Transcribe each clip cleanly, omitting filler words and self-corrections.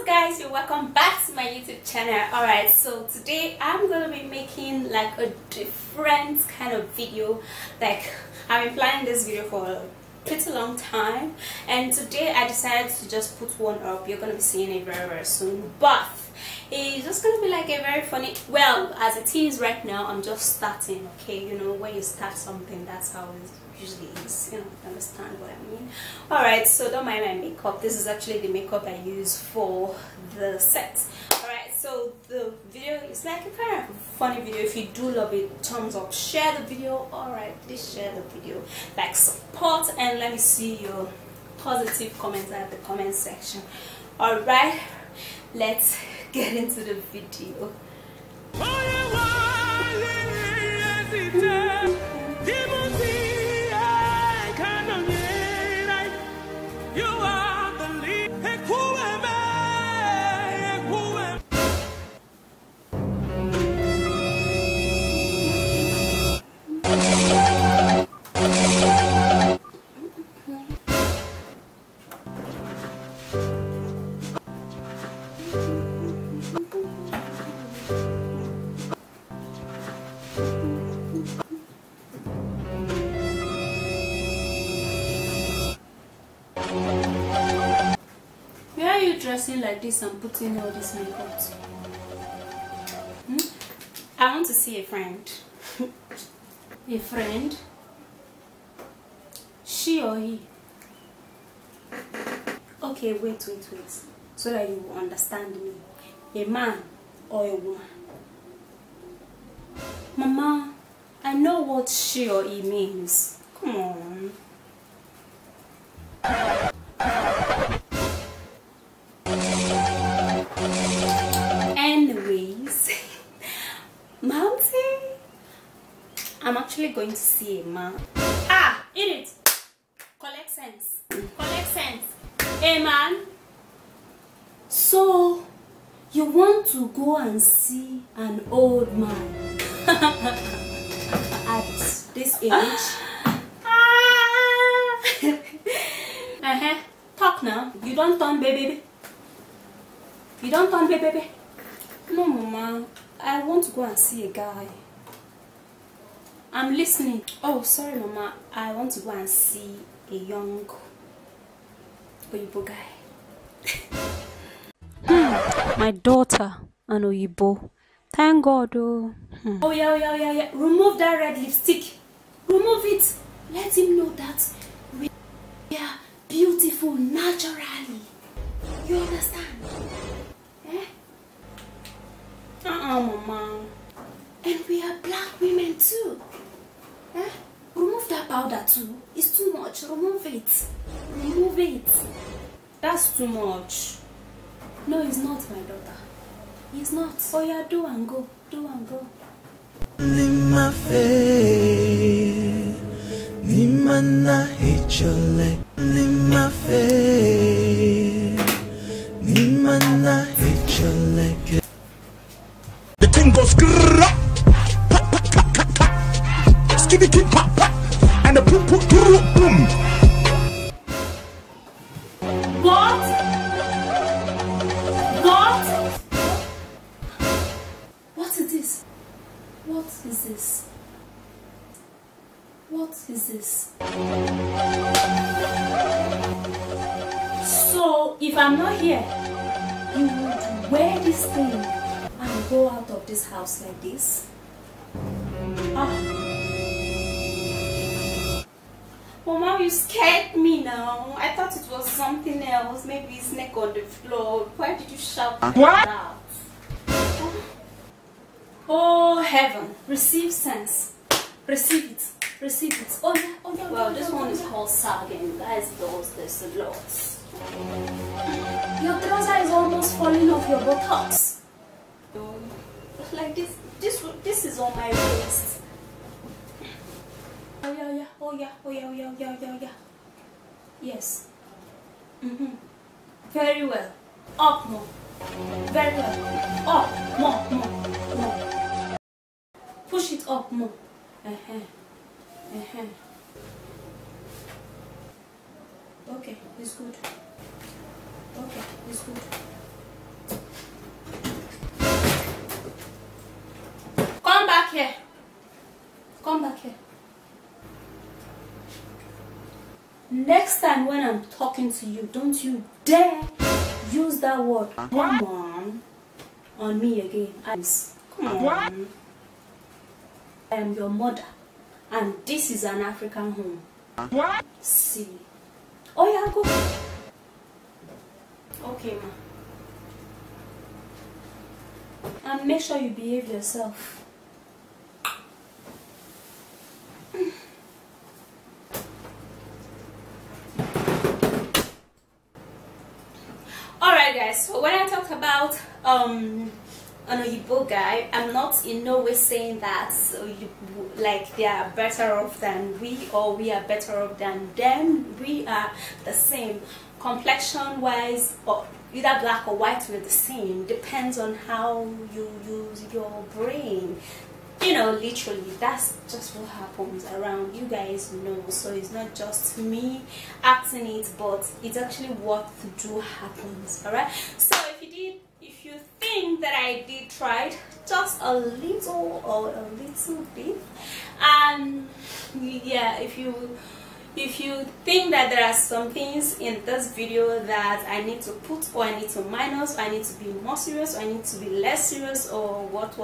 guys, you're welcome back to my YouTube channel. Alright, so today I'm gonna be making like a different kind of video. Like, I've been planning this video for a pretty long time, and today I decided to just put one up. You're gonna be seeing it very soon, but it's just gonna be like a very funny, well, as it is right now, I'm just starting. Okay, you know, when you start something, that's how it usually is, you know, understand what I mean. Alright, so don't mind my makeup. This is actually the makeup I use for the set. Alright, so the video is like a kind of funny video. If you do love it, thumbs up, share the video. Alright, please share the video, like, support, and let me see your positive comments at the comment section. Alright, let's get into the video. Why are you dressing like this and putting all this makeup? I want to see a friend. A friend? She or he? Okay, wait, so that you will understand me. A man or a woman? Mama, I know what she or he means. Come on. Anyways, Mountain, I'm actually going to see a man. Ah, in it. Collect sense. Collect sense. A man. So, you want to go and see an old man at this age? Talk now. You don't turn baby. You don't turn baby. No, Mama. I want to go and see a guy. I'm listening. Oh, sorry, Mama. I want to go and see a young Oyibo guy. My daughter, an Oyibo. Thank God, oh. Oh, yeah. Remove that red lipstick. Remove it. Let him know that we are beautiful naturally. You understand? Eh? Mama. And we are black women too. Eh? Remove that powder too. It's too much. Remove it. Remove it. That's too much. No, it's not, my daughter. It's not. Oh yeah, do and go. Do and go. My face, Nimana hit your leg. My face, Nimana hit your leg. The thing goes skitty kid pop pop, and the boom boom. What? What is this? What is this? What is this? So, if I'm not here, you would wear this thing and go out of this house like this? Mama, you scared me now. I thought it was something else. Maybe his neck on the floor. Why did you shout like that? Oh, heaven. Receive sense. Receive it. Receive it. Oh yeah. Well, this one is called sagging. Guys, there's a lot. Your trouser is almost falling off your buttocks. Like this is on my waist. Oh yeah. Yes. Very well. Up more. Very well. Up more. Push it up more. Okay, it's good. Okay, it's good. back here. Come back here. Next time when I'm talking to you, don't you dare use that word come on me again. Come on. I am your mother, and this is an African home. What? See. Oh yeah, go. Okay, ma. And make sure you behave yourself. Alright guys, so when I talk about an Oyibo guy, I'm not in no way saying that like they are better off than we, or we are better off than them. We are the same complexion wise, or either black or white. We're the same. Depends on how you use your brain. You know, literally, that's just what happens around. You guys know, so it's not just me acting it, but it's actually what do happens. All right. So if you think that I did try just a little or a little bit, and yeah, if you think that there are some things in this video that I need to put, or I need to minus, or I need to be more serious, or I need to be less serious, or what,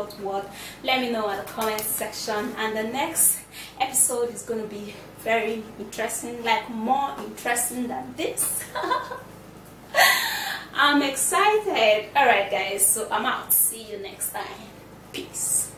let me know at the comment section. And the next episode is going to be very interesting, like more interesting than this. I'm excited. Alright guys, so I'm out. See you next time. Peace.